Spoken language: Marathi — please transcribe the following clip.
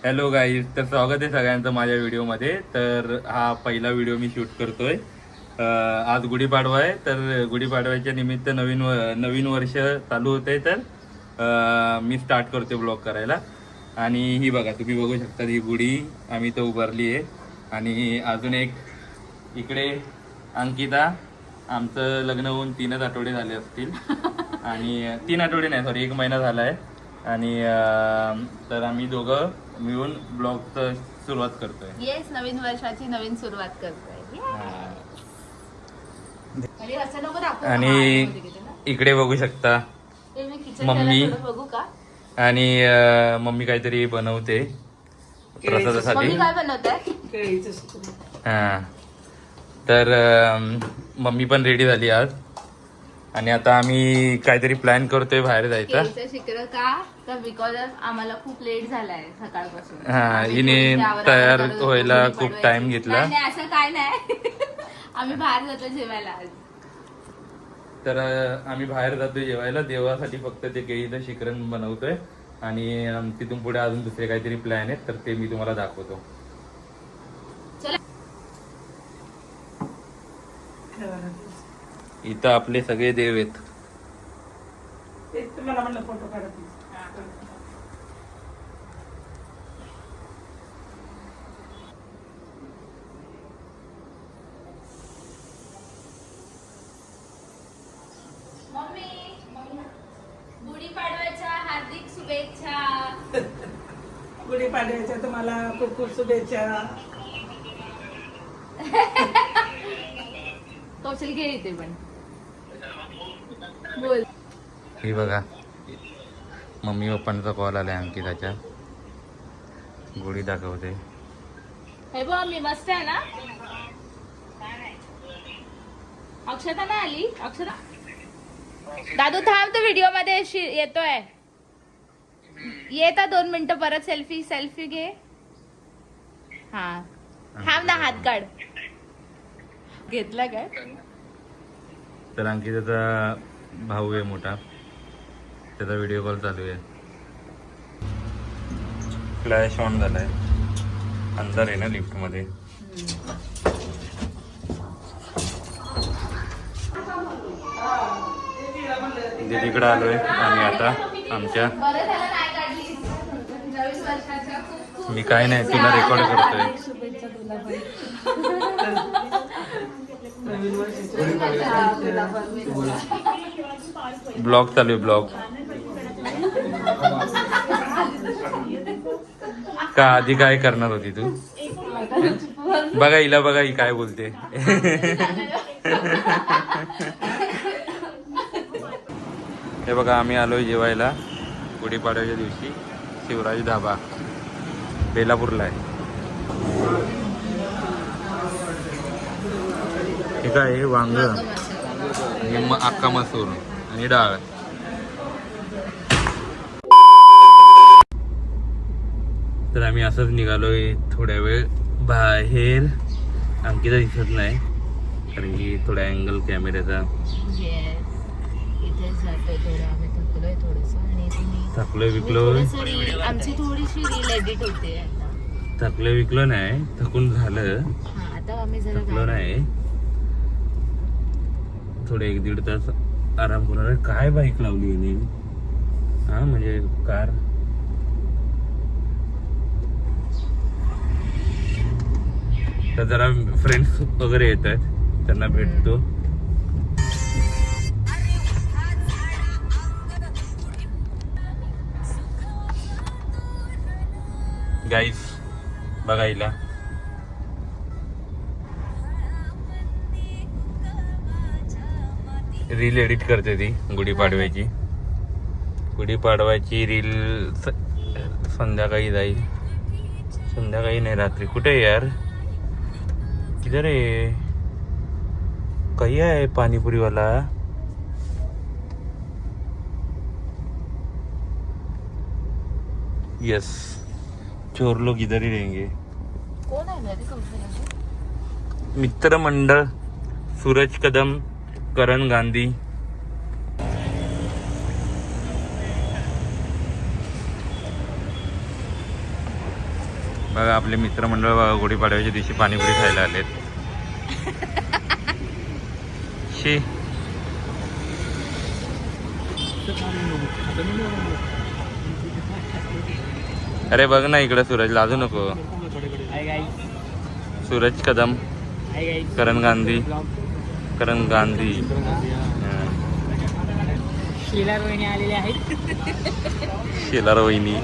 हॅलो गाईज, तर स्वागत आहे सगळ्यांचं माझ्या व्हिडिओमध्ये. तर हा पहिला व्हिडिओ मी शूट करतोय. आज गुढीपाडवा आहे, तर गुढीपाडव्याच्या निमित्त नवीन वर्ष चालू होते. तर मी स्टार्ट करतोय ब्लॉग करायला. आणि ही बघा, तुम्ही बघू शकता ही गुढी आम्ही तर उभारली आहे. आणि अजून एक इकडे अंकिता, आमचं लग्न होऊन 3च आठवडे झाले असतील. आणि 3 आठवडे नाही, सॉरी 1 महिना झाला आहे. आणि तर आम्ही दोघं मिळून ब्लॉगचं सुरुवात करतोय. येस, नवीन वर्षाची नवीन सुरुवात करतोय. आणि इकडे बघू शकता मम्मी. बघू का? आणि मम्मी काहीतरी बनवते प्रसादासाठी. काय बनवताय? हा, तर मम्मी पण रेडी झाली आज. आणि आता आम्ही काहीतरी प्लॅन करतोय बाहेर जायचा. शिकलं का? तर बिकॉज आम्हाला खूप लेट झालाय सकाळपासून. हा, हिने तयार व्हायला खूप टाइम घेतला. नाही, असं काय नाही. आम्ही बाहेर जातो जेवायला आज. तर आम्ही बाहेर जातोय जेवायला. देवासाठी फक्त ते केळीचं शिकरण बनवतोय. आणि तिथून पुढे अजून दुसरे काहीतरी प्लॅन आहेत, तर ते मी तुम्हाला दाखवतो. इथं आपले सगळे देव आहेत. मला म्हणलं फोटो काढत. गुढीपाडव्याच्या हार्दिक शुभेच्छा. गुढीपाडव्याच्या तुम्हाला खूप खूप शुभेच्छा. कौशल घे इथे पण बोल. ही बघा, मम्मी पप्पांचा कॉल आलाय अंकिताच्या. गुढी दाखवते. हे बघ, मी मस्त आहे ना. अक्षता ना आली. अक्षता दादू थांब, तो व्हिडिओ मध्ये येतोय. येता 2 मिनिटं, परत सेल्फी घे. हा, थांब ना, हात काढ. घेतला काय? तर अंकिताचा भाऊ आहे मोठा, त्याचा व्हिडिओ कॉल चालू आहे. फ्लॅश ऑन झालाय. अंदर आहे ना लिफ्ट मध्ये. दीदीकडे आलोय आणि आता आमच्या. मी काय नाही, तुला रेकॉर्ड करतोय. ब्लॉग चालू आहे, ब्लॉग. का आधी काय करणार होती तू? बघा हिला, बघा ही काय बोलते. हे बघा, आम्ही आलोय जेवायला गुढीपाडव्याच्या दिवशी. शिवराज धाबा बेलापूरला आहे. हे काय आहे? वांग आणि अख्खा मसूर आणि डाळ. तर आम्ही असंच निघालोय थोड्या वेळ बाहेर. अंकिता दिसत नाही कारण की थोड्या अँगल कॅमेऱ्याचा. थकलोय विकलोय. आमची थोडीशी रील एडिट होते. थकलोय विकलो नाही, थकून झालं. आता आम्ही थकलो नाही, थोडे 1-1.5 तास आराम करणार. काय बाईक लावली आहे? हा, म्हणजे कार. तर जरा फ्रेंड्स वगैरे येत आहेत, त्यांना भेटतो. गाईस बघायला रील एडिट करते ती गुढीपाडव्याची. गुढीपाडव्याची रील संध्याकाळी जाईल. संध्याकाळी नाही, रात्री. कुठे यार? किधर आहे? काही आहे पाणीपुरीवाला? यस, चोर लोग इधर ही रहेंगे. कोण आहे? मित्र मंडळ सूरज कदम, करण गांधी. बघा आपले मित्रमंडळ बघा गुढीपाडव्याच्या दिवशी पाणीपुरी खायला आलेत. शी अरे बघ ना इकडं सूरज लाजू नको. सूरज कदम करण गांधी शीला रोहिणी आलेले आहेत. शेलार वहिनी